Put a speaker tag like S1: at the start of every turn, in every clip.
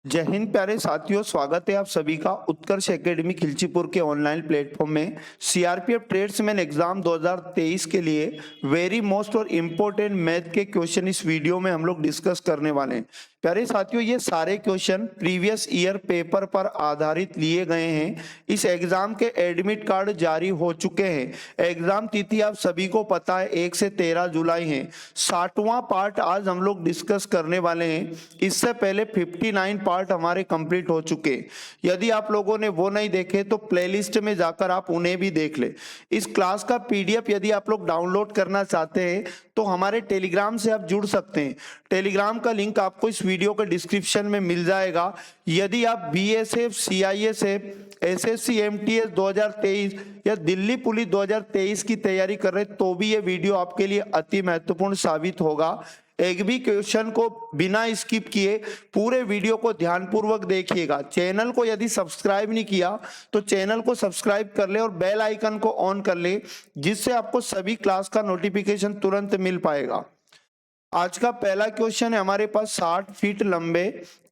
S1: जय हिंद प्यारे साथियों, स्वागत है आप सभी का उत्कर्ष एकेडमी खिलचीपुर के ऑनलाइन प्लेटफॉर्म में। सीआरपीएफ ट्रेड्समैन एग्जाम 2023 के लिए वेरी मोस्ट और इम्पोर्टेंट मैथ के क्वेश्चन इस वीडियो में हम लोग डिस्कस करने वाले हैं। प्यारे साथियों, ये सारे क्वेश्चन प्रीवियस ईयर पेपर पर आधारित लिए गए हैं। इस एग्जाम के एडमिट कार्ड जारी हो चुके हैं। एग्जाम तिथि आप सभी को पता है 1 से 13 जुलाई है। 60वां पार्ट आज हम लोग डिस्कस करने वाले हैं। इससे पहले 59 पार्ट हमारे कंप्लीट हो चुके। यदि आप लोगों ने वो नहीं देखे तो प्लेलिस्ट में जाकर आप उन्हें भी देख ले। इस क्लास का पीडीएफ यदि आप लोग डाउनलोड करना चाहते हैं तो हमारे टेलीग्राम से आप जुड़ सकते हैं। टेलीग्राम का लिंक आपको इस वीडियो के डिस्क्रिप्शन में मिल जाएगा। यदि आप बीएसएफ, सीआईएसएफ, एसएससी, एमटीएस 2023 या दिल्ली पुलिस 2023 की तैयारी कर रहे तो भी ये वीडियो आपके लिए अति महत्वपूर्ण साबित होगा। एक भी क्वेश्चन को बिना स्किप किए पूरे वीडियो को ध्यानपूर्वक देखिएगा। चैनल को यदि सब्सक्राइब नहीं किया तो चैनल को सब्सक्राइब कर ले और बेल आइकन को ऑन कर ले, जिससे आपको सभी क्लास का नोटिफिकेशन तुरंत मिल पाएगा। आज का पहला क्वेश्चन है हमारे पास 60 फीट लंबे,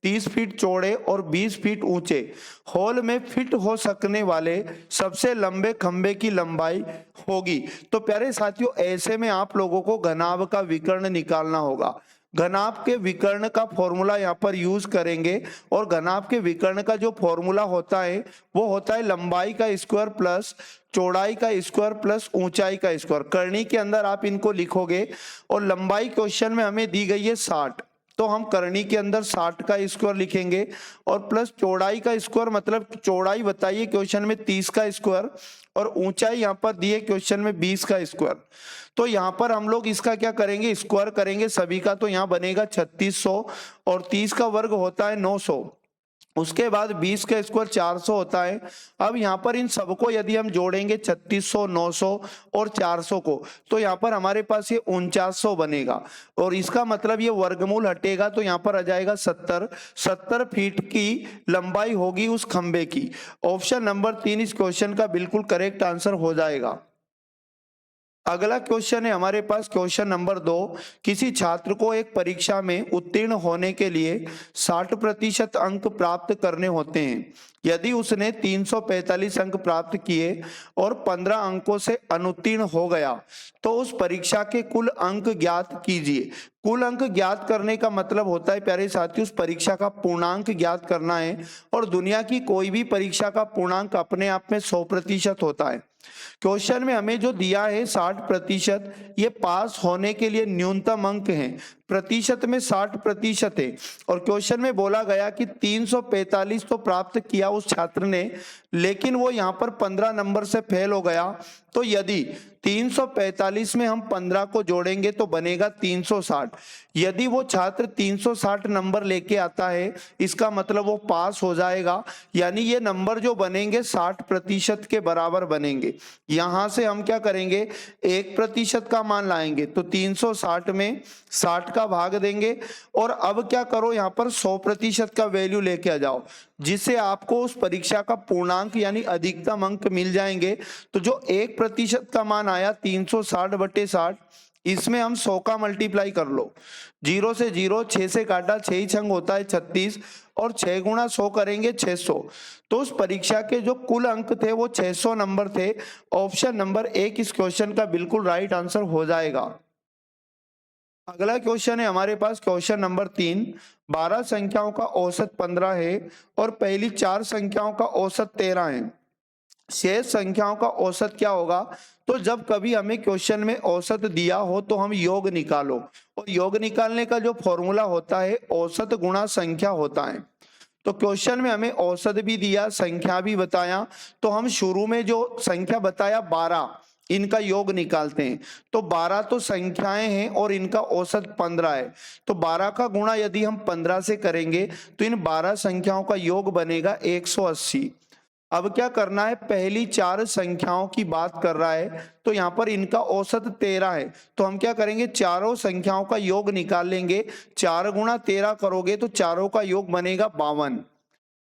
S1: 30 फीट चौड़े और 20 फीट ऊंचे हॉल में फिट हो सकने वाले सबसे लंबे खंबे की लंबाई होगी। तो प्यारे साथियों, ऐसे में आप लोगों को घनाभ का विकर्ण निकालना होगा। घनाभ के विकर्ण का फॉर्मूला यहाँ पर यूज करेंगे और घनाभ के विकर्ण का जो फॉर्मूला होता है वो होता है लंबाई का स्क्वायर प्लस चौड़ाई का स्क्वायर प्लस ऊंचाई का स्क्वायर। करनी के अंदर आप इनको लिखोगे और लंबाई क्वेश्चन में हमें दी गई है 60, तो हम करनी के अंदर 60 का स्क्वायर लिखेंगे और प्लस चौड़ाई का स्क्वायर, मतलब चौड़ाई बताइए क्वेश्चन में 30 का स्क्वायर और ऊंचाई यहाँ पर दी है क्वेश्चन में 20 का स्क्वायर। तो यहाँ पर हम लोग इसका क्या करेंगे, स्क्वायर करेंगे सभी का, तो यहाँ बनेगा 3600 और 30 का वर्ग होता है 900। उसके बाद 20 का स्क्वायर 400 होता है। अब यहाँ पर इन सबको यदि हम जोड़ेंगे 3600, 900 और 400 को, तो यहाँ पर हमारे पास ये 4900 बनेगा और इसका मतलब ये वर्गमूल हटेगा तो यहाँ पर आ जाएगा 70 फीट की लंबाई होगी उस खंबे की। ऑप्शन नंबर 3 इस क्वेश्चन का बिल्कुल करेक्ट आंसर हो जाएगा। अगला क्वेश्चन है हमारे पास क्वेश्चन नंबर 2। किसी छात्र को एक परीक्षा में उत्तीर्ण होने के लिए 60% अंक प्राप्त करने होते हैं। यदि उसने 345 अंक प्राप्त किए और 15 अंकों से अनुत्तीर्ण हो गया तो उस परीक्षा के कुल अंक ज्ञात कीजिए। कुल अंक ज्ञात करने का मतलब होता है प्यारे साथियों, उस परीक्षा का पूर्णांक ज्ञात करना है और दुनिया की कोई भी परीक्षा का पूर्णांक अपने आप में 100% होता है। क्वेश्चन में हमें जो दिया है 60%, ये पास होने के लिए न्यूनतम अंक है। प्रतिशत में 60% है और क्वेश्चन में बोला गया कि 345 तो प्राप्त किया उस छात्र ने, लेकिन वो यहाँ पर 15 नंबर से फेल हो गया। तो यदि 345 में हम 15 को जोड़ेंगे तो बनेगा 360। यदि वो छात्र 360 नंबर लेके आता है इसका मतलब वो पास हो जाएगा, यानी ये नंबर जो बनेंगे 60% के बराबर बनेंगे। यहां से हम क्या करेंगे, 1% का मान लाएंगे तो 360 में 60 का भाग देंगे और अब क्या करो, यहाँ पर 100% का वैल्यू लेके आ जाओ, जिससे आपको उस परीक्षा का पूर्णांक यानी अधिकतम अंक मिल जाएंगे। तो जो 1% का मान आया 360/60, इसमें हम 100 का मल्टीप्लाई कर लो। 0 से 0, 6 से काटा, 6 ही छंग होता है 36 और 6 गुणा 100 करेंगे 600। तो उस परीक्षा के जो कुल अंक थे वो 600 नंबर थे। ऑप्शन नंबर 1 इस क्वेश्चन का बिल्कुल राइट आंसर हो जाएगा। अगला क्वेश्चन है हमारे पास क्वेश्चन नंबर 3। 12 संख्याओं का औसत 15 है और पहली 4 संख्याओं का औसत 13 है। शेष संख्याओं का औसत क्या होगा। तो जब कभी हमें क्वेश्चन में औसत दिया हो तो हम योग निकालो, और योग निकालने का जो फॉर्मूला होता है औसत गुणा संख्या होता है। तो क्वेश्चन में हमें औसत भी दिया, संख्या भी बताया, तो हम शुरू में जो संख्या बताया 12, इनका योग निकालते हैं। तो 12 तो संख्याएं हैं और इनका औसत 15 है, तो 12 का गुणा यदि हम 15 से करेंगे तो इन 12 संख्याओं का योग बनेगा 180। अब क्या करना है, पहली 4 संख्याओं की बात कर रहा है तो यहाँ पर इनका औसत 13 है, तो हम क्या करेंगे, चारों संख्याओं का योग निकाल लेंगे। 4 गुणा 13 करोगे तो चारों का योग बनेगा 52।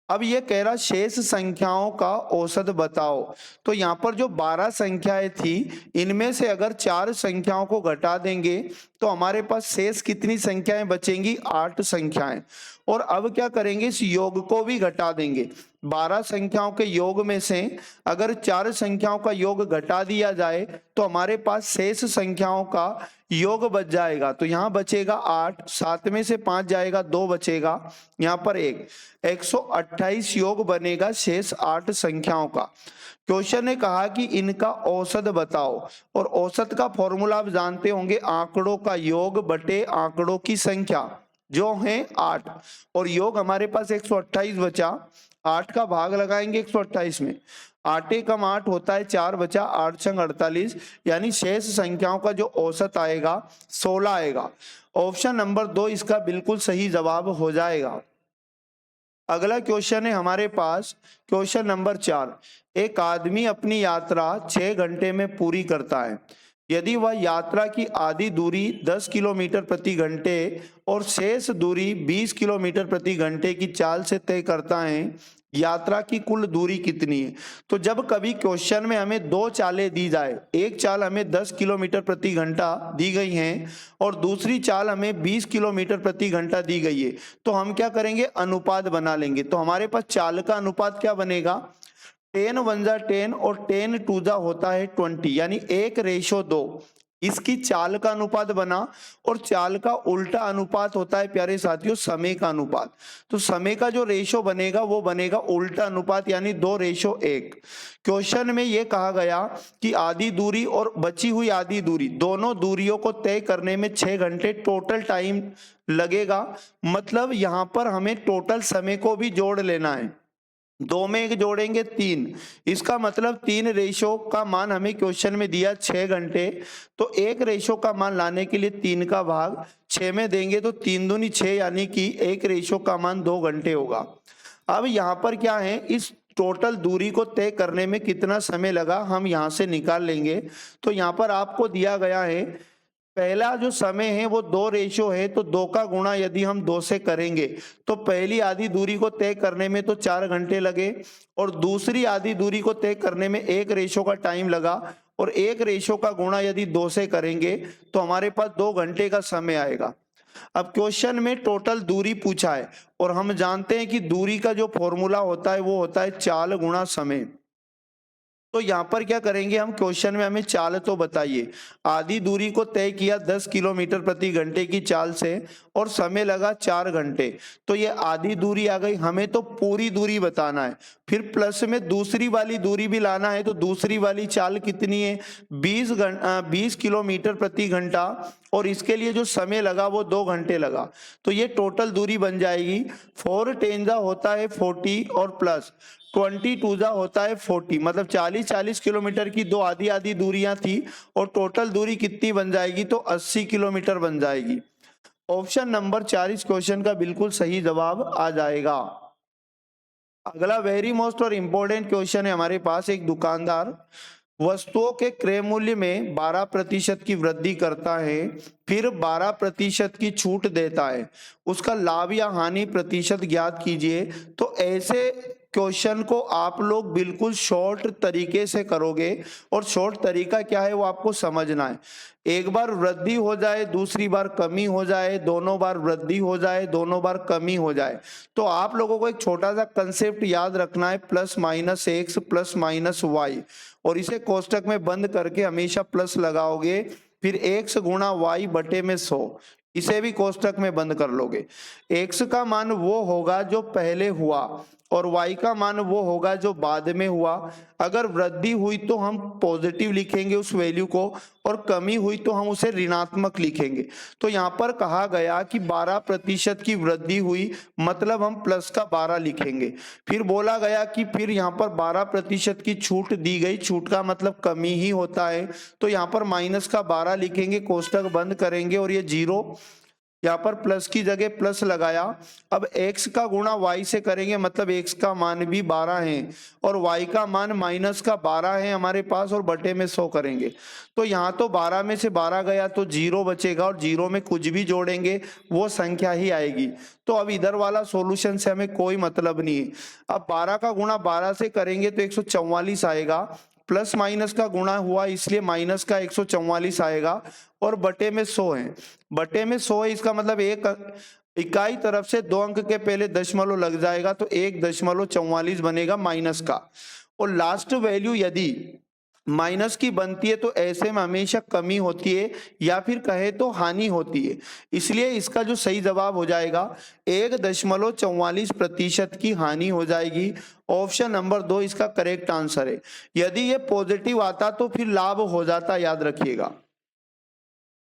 S1: अब ये कह रहा शेष संख्याओं का औसत बताओ। तो यहाँ पर जो 12 संख्याएं थी इनमें से अगर 4 संख्याओं को घटा देंगे तो हमारे पास शेष कितनी संख्याएं बचेंगी? 8 संख्याएं। और अब क्या करेंगे, इस योग को भी घटा देंगे। 12 संख्याओं के योग में से अगर 4 संख्याओं का योग घटा दिया जाए तो हमारे पास शेष संख्याओं का योग बच जाएगा। तो यहाँ बचेगा 8, 7 में से 5 जाएगा, 2 बचेगा, यहाँ पर 1, 128 योग बनेगा शेष 8 संख्याओं का। क्वेश्चन ने कहा कि इनका औसत बताओ, और औसत का फॉर्मूला आप जानते होंगे, आंकड़ों का योग बटे आंकड़ों की संख्या, जो है 8, और योग हमारे पास 128 बचा, 8 का भाग लगाएंगे 128 में, 8 कम 8 होता है 4 बचा, 8 छंग 48, यानी शेष संख्याओं का जो औसत आएगा 16 आएगा। ऑप्शन नंबर 2 इसका बिल्कुल सही जवाब हो जाएगा। अगला क्वेश्चन है हमारे पास क्वेश्चन नंबर 4। एक आदमी अपनी यात्रा 6 घंटे में पूरी करता है। यदि वह यात्रा की आधी दूरी 10 किलोमीटर प्रति घंटे और शेष दूरी 20 किलोमीटर प्रति घंटे की चाल से तय करता है, यात्रा की कुल दूरी कितनी है? तो जब कभी क्वेश्चन में हमें 2 चालें दी जाए, एक चाल हमें 10 किलोमीटर प्रति घंटा दी गई है और दूसरी चाल हमें 20 किलोमीटर प्रति घंटा दी गई है, तो हम क्या करेंगे, अनुपात बना लेंगे। तो हमारे पास चाल का अनुपात क्या बनेगा, 10 1 जा 10 और 10 2 जा होता है 20, यानी 1:2 इसकी चाल का अनुपात बना। और चाल का उल्टा अनुपात होता है प्यारे साथियों समय का अनुपात। तो समय का जो रेशो बनेगा वो बनेगा उल्टा अनुपात, यानी 2:1। क्वेश्चन में ये कहा गया कि आधी दूरी और बची हुई आधी दूरी, दोनों दूरियों को तय करने में 6 घंटे टोटल टाइम लगेगा। मतलब यहाँ पर हमें टोटल समय को भी जोड़ लेना है, 2 में 1 जोड़ेंगे 3, इसका मतलब 3 रेशो का मान हमें क्वेश्चन में दिया 6 घंटे, तो 1 रेशो का मान लाने के लिए 3 का भाग 6 में देंगे, तो 3 दूनी 6, यानी कि 1 रेशो का मान 2 घंटे होगा। अब यहाँ पर क्या है, इस टोटल दूरी को तय करने में कितना समय लगा हम यहाँ से निकाल लेंगे। तो यहाँ पर आपको दिया गया है, पहला जो समय है वो 2 रेशो है, तो 2 का गुणा यदि हम 2 से करेंगे तो पहली आधी दूरी को तय करने में तो 4 घंटे लगे, और दूसरी आधी दूरी को तय करने में 1 रेशो का टाइम लगा, और 1 रेशो का गुणा यदि 2 से करेंगे तो हमारे पास 2 घंटे का समय आएगा। अब क्वेश्चन में टोटल दूरी पूछा है, और हम जानते हैं कि दूरी का जो फॉर्मूला होता है वो होता है चाल गुणा समय। तो यहाँ पर क्या करेंगे हम, क्वेश्चन में हमें चाल तो बताइए, आधी दूरी को तय किया 10 किलोमीटर प्रति घंटे की चाल से और समय लगा 4 घंटे, तो ये आधी दूरी आ गई। हमें तो पूरी दूरी बताना है, फिर प्लस में दूसरी वाली दूरी भी लाना है। तो दूसरी वाली चाल कितनी है, 20 किलोमीटर प्रति घंटा, और इसके लिए जो समय लगा वो 2 घंटे लगा। तो ये टोटल दूरी बन जाएगी 4 10 होता है 40 और प्लस 22 जा होता है 40, मतलब 40 किलोमीटर की 2 आधी आधी दूरियां थी, और टोटल दूरी कितनी बन जाएगी, तो 80 किलोमीटर बन जाएगी। ऑप्शन नंबर 4 इस क्वेश्चन का बिल्कुल सही जवाब आ जाएगा। अगला वेरी मोस्ट और इंपॉर्टेंट क्वेश्चन है हमारे पास। एक दुकानदार वस्तुओं के क्रय मूल्य में 12% की वृद्धि करता है, फिर 12% की छूट देता है, उसका लाभ या हानि प्रतिशत ज्ञात कीजिए। तो ऐसे क्वेश्चन को आप लोग बिल्कुल शॉर्ट तरीके से करोगे, और शॉर्ट तरीका क्या है वो आपको समझना है। एक बार वृद्धि हो जाए, दूसरी बार कमी हो जाए, दोनों बार वृद्धि हो जाए, दोनों बार कमी हो जाए, तो आप लोगों को एक छोटा सा कंसेप्ट याद रखना है, plus minus X plus minus Y, और इसे कोष्टक में बंद करके हमेशा प्लस लगाओगे, फिर एक्स गुणा वाई बटे में 100, इसे भी कोष्टक में बंद कर लोगे। एक्स का मान वो होगा जो पहले हुआ, और y का मान वो होगा जो बाद में हुआ। अगर वृद्धि हुई तो हम पॉजिटिव लिखेंगे उस वैल्यू को, और कमी हुई तो हम उसे ऋणात्मक लिखेंगे। तो यहाँ पर कहा गया कि 12% की वृद्धि हुई, मतलब हम प्लस का 12 लिखेंगे। फिर बोला गया कि फिर यहाँ पर 12% की छूट दी गई, छूट का मतलब कमी ही होता है, तो यहाँ पर माइनस का 12 लिखेंगे, कोष्टक बंद करेंगे, और ये 0, यहाँ पर प्लस की जगह प्लस लगाया। अब x का गुणा y से करेंगे, मतलब x का मान भी 12 है और y का मान माइनस का 12 है हमारे पास, और बटे में 100 करेंगे। तो यहाँ तो 12 में से 12 गया तो 0 बचेगा, और 0 में कुछ भी जोड़ेंगे वो संख्या ही आएगी। तो अब इधर वाला सॉल्यूशन से हमें कोई मतलब नहीं है। अब 12 का गुणा 12 से करेंगे तो 144 आएगा, प्लस माइनस का गुणा हुआ इसलिए माइनस का 144 आएगा और बटे में 100 है। बटे में 100 है, इसका मतलब एक इकाई तरफ से 2 अंक के पहले दशमलव लग जाएगा तो 1.44 बनेगा माइनस का। और लास्ट वैल्यू यदि माइनस की बनती है तो ऐसे में हमेशा कमी होती है या फिर कहे तो हानि होती है। इसलिए इसका जो सही जवाब हो जाएगा 1.44% की हानि हो जाएगी। ऑप्शन नंबर 2 इसका करेक्ट आंसर है। यदि ये पॉजिटिव आता तो फिर लाभ हो जाता, याद रखिएगा।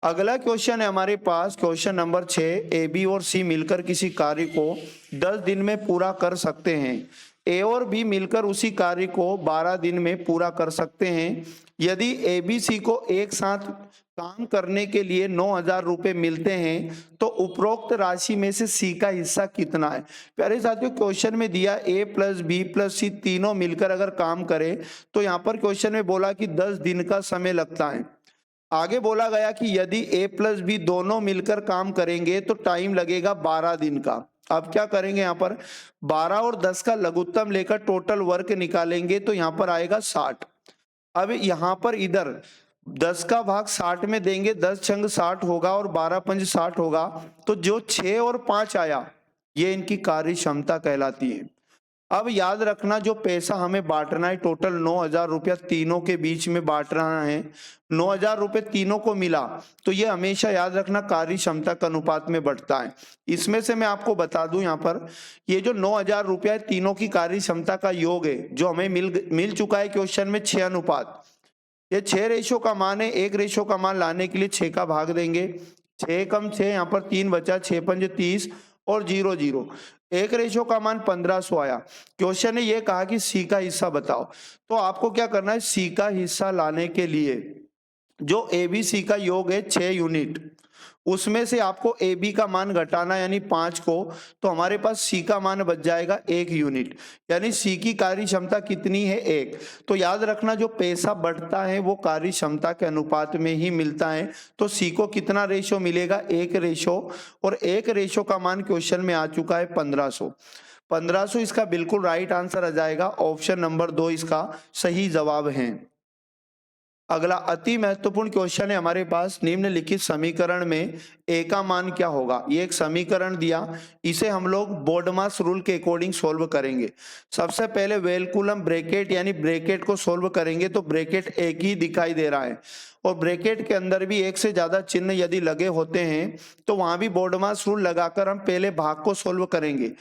S1: अगला क्वेश्चन है हमारे पास क्वेश्चन नंबर 6। ए बी और सी मिलकर किसी कार्य को 10 दिन में पूरा कर सकते हैं। ए और बी मिलकर उसी कार्य को 12 दिन में पूरा कर सकते हैं। यदि ए बी सी को एक साथ काम करने के लिए 9,000 रुपए मिलते हैं तो उपरोक्त राशि में से सी का हिस्सा कितना है। प्यारे साथियों, क्वेश्चन में दिया ए प्लस बी प्लस सी तीनों मिलकर अगर काम करे तो यहाँ पर क्वेश्चन में बोला कि 10 दिन का समय लगता है। आगे बोला गया कि यदि ए प्लस बी दोनों मिलकर काम करेंगे तो टाइम लगेगा 12 दिन का। अब क्या करेंगे, यहाँ पर 12 और 10 का लघुत्तम लेकर टोटल वर्क निकालेंगे तो यहाँ पर आएगा 60। अब यहाँ पर इधर 10 का भाग 60 में देंगे, 10 छंग 60 होगा और 12 पंज 60 होगा। तो जो 6 और 5 आया ये इनकी कार्य क्षमता कहलाती है। अब याद रखना जो पैसा हमें बांटना है टोटल 9,000 रुपया तीनों के बीच में बांट रहा है। 9,000 रुपये तीनों को मिला तो ये हमेशा याद रखना कार्य क्षमता के अनुपात में बढ़ता है। इसमें से मैं आपको बता दूं यहाँ पर ये जो 9,000 रुपया है तीनों की कार्य क्षमता का योग है जो हमें मिल चुका है क्वेश्चन में 6 अनुपात। ये 6 रेशो का मान है, 1 रेशो का मान लाने के लिए 6 का भाग देंगे। 6 कम 6 यहाँ पर 3 बचा, 6 पंज 30 और 0 0। 1 रेशो का मान 1500 आया। क्वेश्चन ने ये कहा कि सी का हिस्सा बताओ। तो आपको क्या करना है, सी का हिस्सा लाने के लिए जो ए बी सी का योग है 6 यूनिट, उसमें से आपको ए बी का मान घटाना यानी 5 को, तो हमारे पास सी का मान बच जाएगा 1 यूनिट। यानी सी की कार्य क्षमता कितनी है, 1। तो याद रखना जो पैसा बढ़ता है वो कार्य क्षमता के अनुपात में ही मिलता है। तो सी को कितना रेशो मिलेगा, 1 रेशो। और 1 रेशो का मान क्वेश्चन में आ चुका है 1500। 1500 इसका बिल्कुल राइट आंसर आ जाएगा। ऑप्शन नंबर 2 इसका सही जवाब है। अगला अति महत्वपूर्ण क्वेश्चन है हमारे पास, निम्नलिखित समीकरण में ए का मान क्या होगा। ये एक समीकरण दिया, इसे हम लोग बोर्डमास रूल के अकॉर्डिंग सोल्व करेंगे। सबसे पहले वेलकुलम ब्रैकेट यानी ब्रैकेट को सोल्व करेंगे तो ब्रैकेट एक ही दिखाई दे रहा है और ब्रैकेट के अंदर भी एक से ज्यादा चिन्ह यदि लगे होते हैं तो वहां भी बोर्डमास रूल लगाकर हम पहले भाग को सोल्व करेंगे।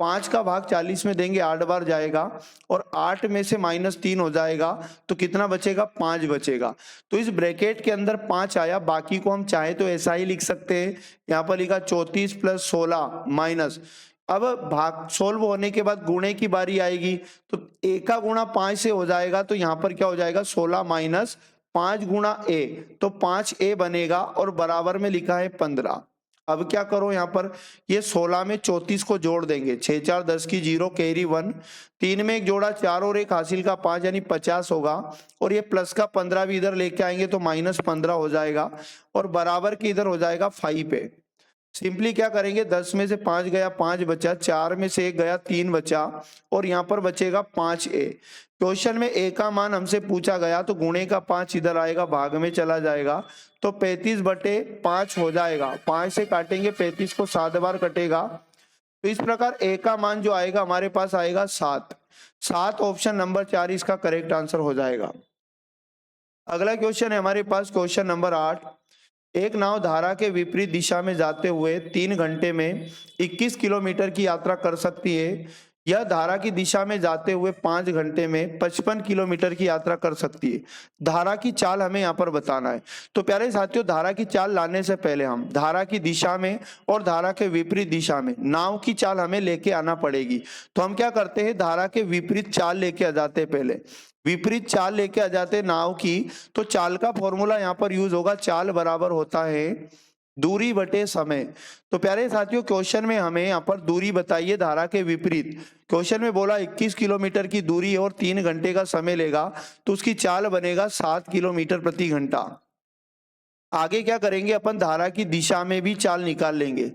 S1: 5 का भाग 40 में देंगे, 8 बार जाएगा और 8 में से -3 हो जाएगा तो कितना बचेगा, 5 बचेगा। तो इस ब्रैकेट के अंदर 5 आया, बाकी को हम चाहे तो ऐसा ही लिख सकते हैं। यहाँ पर लिखा 34 + 16 माइनस। अब भाग सोल्व होने के बाद गुणे की बारी आएगी तो ए का गुणा 5 से हो जाएगा तो यहाँ पर क्या हो जाएगा 16 माइनस 5 गुणा ए, तो 5a बनेगा और बराबर में लिखा है 15। अब क्या करो, यहाँ पर ये 16 में 34 को जोड़ देंगे, 6 4 10 की 0 कैरी 1, 3 में 1 जोड़ा 4 और 1 हासिल का 5 यानी 50 होगा। और ये प्लस का 15 भी इधर लेके आएंगे तो -15 हो जाएगा और बराबर की इधर हो जाएगा 5 पे। सिंपली क्या करेंगे, 10 में से 5 गया 5 बचा, 4 में से 1 गया 3 बचा और यहाँ पर बचेगा 5a। क्वेश्चन में a का मान हमसे पूछा गया तो गुणे का 5 इधर आएगा, भाग में चला जाएगा तो 35/5 हो जाएगा। 5 से काटेंगे 35 को 7 बार कटेगा तो इस प्रकार a का मान जो आएगा हमारे पास आएगा 7। ऑप्शन नंबर 4 इसका करेक्ट आंसर हो जाएगा। अगला क्वेश्चन है हमारे पास क्वेश्चन नंबर 8। एक नाव धारा के विपरीत दिशा में जाते हुए 3 घंटे में 21 किलोमीटर की यात्रा कर सकती है। यह धारा की दिशा में जाते हुए 5 घंटे में 55 किलोमीटर की यात्रा कर सकती है। धारा की चाल हमें यहाँ पर बताना है। तो प्यारे साथियों, धारा की चाल लाने से पहले हम धारा की दिशा में और धारा के विपरीत दिशा में नाव की चाल हमें लेके आना पड़ेगी। तो हम क्या करते हैं, धारा के विपरीत चाल लेके आ जाते हैं। पहले विपरीत चाल लेके आ जाते नाव की, तो चाल का फॉर्मूला यहाँ पर यूज होगा, चाल बराबर होता है दूरी बटे समय। तो प्यारे साथियों, क्वेश्चन में हमें यहाँ पर दूरी बताइए धारा के विपरीत। क्वेश्चन में बोला 21 किलोमीटर की दूरी और 3 घंटे का समय लेगा तो उसकी चाल बनेगा 7 किलोमीटर प्रति घंटा। आगे क्या करेंगे, अपन धारा की दिशा में भी चाल निकाल लेंगे।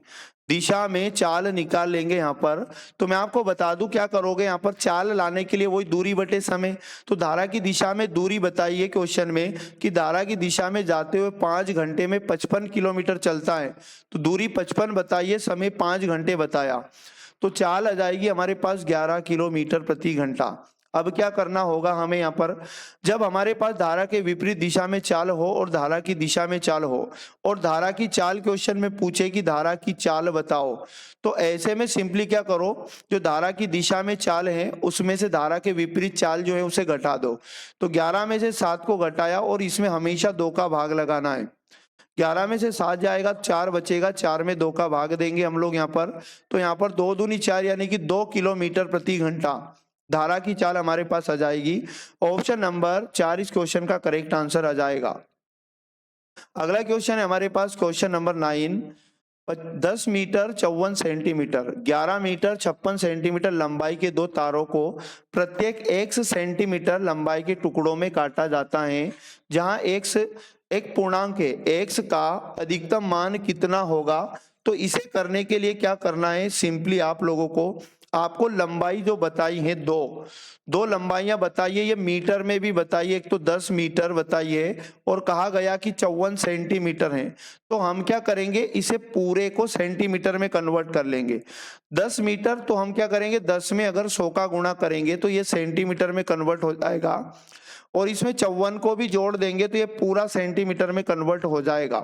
S1: दिशा में चाल निकाल लेंगे यहाँ पर। तो मैं आपको बता दूं क्या करोगे यहाँ पर, चाल लाने के लिए वही दूरी बटे समय। तो धारा की दिशा में दूरी बताइए क्वेश्चन में कि धारा की दिशा में जाते हुए 5 घंटे में 55 किलोमीटर चलता है। तो दूरी 55 बताइए, समय 5 घंटे बताया, तो चाल आ जाएगी हमारे पास 11 किलोमीटर प्रति घंटा। अब क्या करना होगा हमें यहाँ पर, जब हमारे पास धारा के विपरीत दिशा में चाल हो और धारा की दिशा में चाल हो और धारा की चाल क्वेश्चन में पूछे कि धारा की चाल बताओ, तो ऐसे में सिंपली क्या करो, जो धारा की दिशा में चाल है उसमें से धारा के विपरीत चाल जो है उसे घटा दो। तो 11 में से 7 को घटाया और इसमें हमेशा 2 का भाग लगाना है। 11 में से 7 जाएगा, 4 बचेगा, 4 में 2 का भाग देंगे हम लोग यहाँ पर। तो यहाँ पर 2 दूनी 4 यानी कि 2 किलोमीटर प्रति घंटा धारा की चाल हमारे पास आ जाएगी। ऑप्शन नंबर 4 इस क्वेश्चन का करेक्ट आंसर आ जाएगा। अगला क्वेश्चन है हमारे पास question number 9। 10 metre 54 centimetre 11 metre 56 centimetre लंबाई के दो तारों को प्रत्येक x सेंटीमीटर लंबाई के टुकड़ों में काटा जाता है, जहां x एक पूर्णांक है, x का अधिकतम मान कितना होगा। तो इसे करने के लिए क्या करना है, सिंपली आप लोगों को, आपको लंबाई जो बताई है दो लंबाइयां बताइए, ये मीटर में भी बताइए, एक तो 10 मीटर बताइए और कहा गया कि 54 सेंटीमीटर है। तो हम क्या करेंगे, इसे पूरे को सेंटीमीटर में कन्वर्ट कर लेंगे। 10 मीटर तो हम क्या करेंगे, 10 में अगर 100 का गुणा करेंगे तो ये सेंटीमीटर में कन्वर्ट हो जाएगा और इसमें 54 को भी जोड़ देंगे तो ये पूरा सेंटीमीटर में कन्वर्ट हो जाएगा।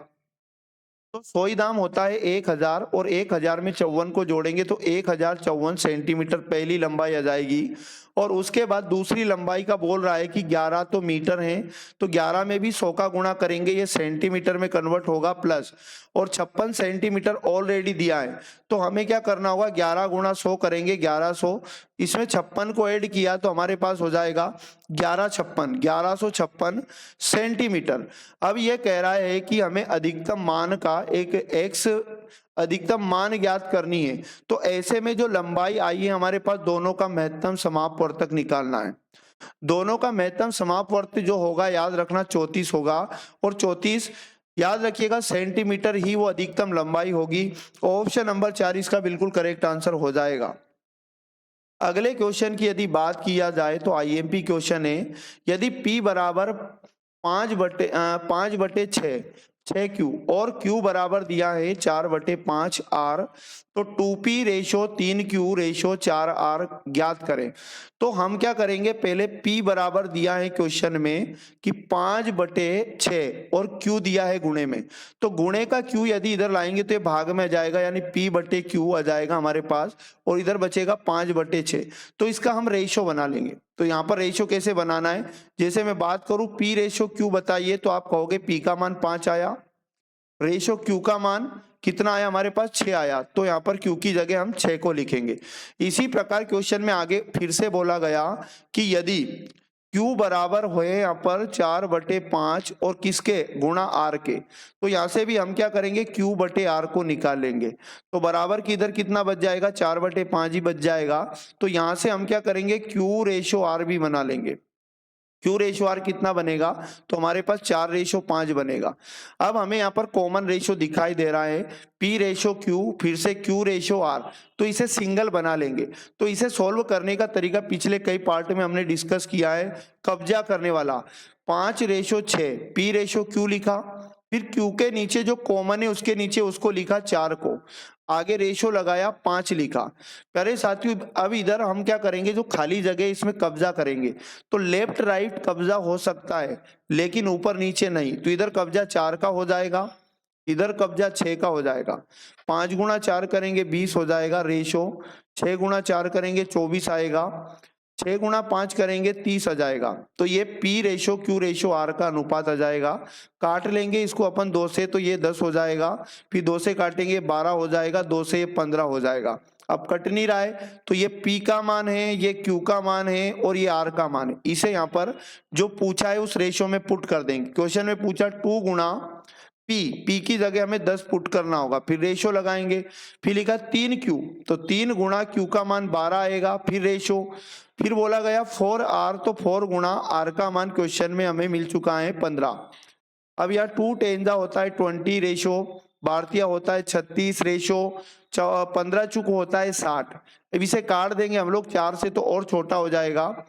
S1: तो 100 ही दाम होता है 1000 और 1000 में 54 को जोड़ेंगे तो 1054 सेंटीमीटर पहली लंबाई आ जाएगी। और उसके बाद दूसरी लंबाई का बोल रहा है कि 11 तो मीटर है, तो 11 में भी 100 का गुणा करेंगे, ये सेंटीमीटर में कन्वर्ट होगा प्लस, और 56 सेंटीमीटर ऑलरेडी दिया है। तो हमें क्या करना होगा, 11 गुणा 100 करेंगे 1100, इसमें 56 को ऐड किया तो हमारे पास हो जाएगा 1156 सेंटीमीटर। अब ये कह रहा है कि हमें अधिकतम मान का एक एक्स अधिकतम मान ज्ञात करनी है। तो ऐसे में जो लंबाई आई है हमारे पास, दोनों का महत्तम समापवर्तक निकालना है। दोनों का महत्तम समापवर्त जो होगा याद रखना 34 होगा, और 34 याद रखिएगा सेंटीमीटर ही वो अधिकतम लंबाई होगी। ऑप्शन नंबर 4 इसका बिल्कुल करेक्ट आंसर हो जाएगा। अगले क्वेश्चन की यदि बात किया जाए तो आईएमपी क्वेश्चन है, यदि P बराबर 5/6 क्यू और Q बराबर दिया है 4/5 R, तो 2P ratio 3Q ratio 4R ज्ञात करें। तो हम क्या करेंगे, पहले P बराबर दिया है क्वेश्चन में कि 5/6 और Q दिया है गुणे में, तो गुणे का Q यदि इधर लाएंगे तो ये भाग में आ जाएगा, यानी P/Q आ जाएगा हमारे पास, और इधर बचेगा 5/6। तो इसका हम रेशो बना लेंगे। तो यहाँ पर रेशो कैसे बनाना है, जैसे मैं बात करूं P रेशो Q बताइए, तो आप कहोगे P का मान 5 आया, रेशो Q का मान कितना आया हमारे पास 6 आया, तो यहाँ पर Q की जगह हम 6 को लिखेंगे। इसी प्रकार क्वेश्चन में आगे फिर से बोला गया कि यदि Q बराबर हुए यहाँ पर 4/5 और किसके, गुणा R के, तो यहाँ से भी हम क्या करेंगे, Q/R को निकाल लेंगे। तो बराबर की इधर कितना बच जाएगा, 4/5 ही बच जाएगा। तो यहाँ से हम क्या करेंगे, Q रेशो R भी बना लेंगे। Q रेशो R कितना बनेगा, तो हमारे पास 4/5 बनेगा। अब हमें यहाँ पर कॉमन रेशो दिखाई दे रहा है P रेशो Q, फिर से Q रेशो R, तो इसे सिंगल बना लेंगे। तो इसे सॉल्व करने का तरीका पिछले कई पार्ट में हमने डिस्कस किया है, कब्जा करने वाला। 5/6 P रेशो Q लिखा, फिर Q के नीचे जो कॉमन है उसके नीचे उसको लिखा 4 को, आगे रेशो लगाया 5 लिखा। प्यारे साथियों, अब इधर हम क्या करेंगे, जो खाली जगह इसमें कब्जा करेंगे। तो लेफ्ट राइट कब्जा हो सकता है लेकिन ऊपर नीचे नहीं, तो इधर कब्जा 4 का हो जाएगा, इधर कब्जा 6 का हो जाएगा। 5 गुणा 4 करेंगे 20 हो जाएगा रेशो, 6 गुणा 4 करेंगे 24 आएगा, 6 गुणा 5 करेंगे 30 आ जाएगा। तो ये P ratio Q ratio R का अनुपात आ जाएगा। काट लेंगे इसको अपन 2 से, तो ये 10 हो जाएगा, फिर 2 से काटेंगे 12 हो जाएगा, 2 से ये 15 हो जाएगा। अब कट नहीं रहा है, तो ये P का मान है, ये Q का मान है और ये R का मान है। इसे यहाँ पर जो पूछा है उस रेशो में पुट कर देंगे। क्वेश्चन में पूछा 2 गुणा P की जगह हमें 10 पुट करना होगा, फिर रेशो लगाएंगे, फिर लिखा 3Q, तो 3 गुणा Q का मान 12 आएगा, फिर रेशो, फिर बोला गया 4R, तो 4 गुणा R का मान क्वेश्चन में हमें मिल चुका है 15। अब यार 2 टेंजा होता है 20 रेशो, भारतीय होता है 36 रेशो, 15 चुक होता है 60। अब इसे काट देंगे हम लोग 4 से तो और छोटा हो जाएगा।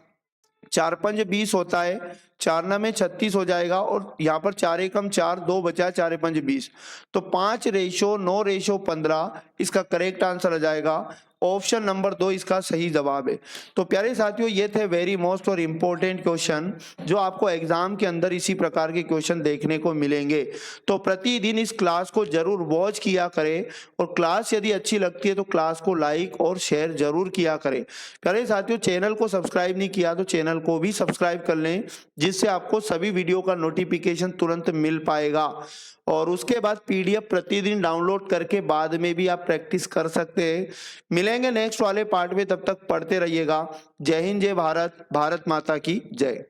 S1: 4 पंज 20 होता है, 4 ना में 36 हो जाएगा और यहाँ पर 4 एकम 4, 2 बचा, 4 पंज 20। तो 5:9:15 इसका करेक्ट आंसर आ जाएगा। ऑप्शन नंबर 2 इसका सही जवाब है। तो प्यारे साथियों, ये थे वेरी मोस्ट और इम्पोर्टेंट क्वेश्चन जो आपको एग्जाम के अंदर इसी प्रकार के क्वेश्चन देखने को मिलेंगे। तो प्रतिदिन इस क्लास को जरूर वॉच किया करें और क्लास यदि अच्छी लगती है तो क्लास को लाइक और शेयर जरूर किया करें। प्यारे साथियों, चैनल को सब्सक्राइब नहीं किया तो चैनल को भी सब्सक्राइब कर लें, जिससे आपको सभी वीडियो का नोटिफिकेशन तुरंत मिल पाएगा। और उसके बाद पीडीएफ प्रतिदिन डाउनलोड करके बाद में भी आप प्रैक्टिस कर सकते हैं। मिलेंगे नेक्स्ट वाले पार्ट में, तब तक पढ़ते रहिएगा। जय हिंद, जय भारत, भारत माता की जय।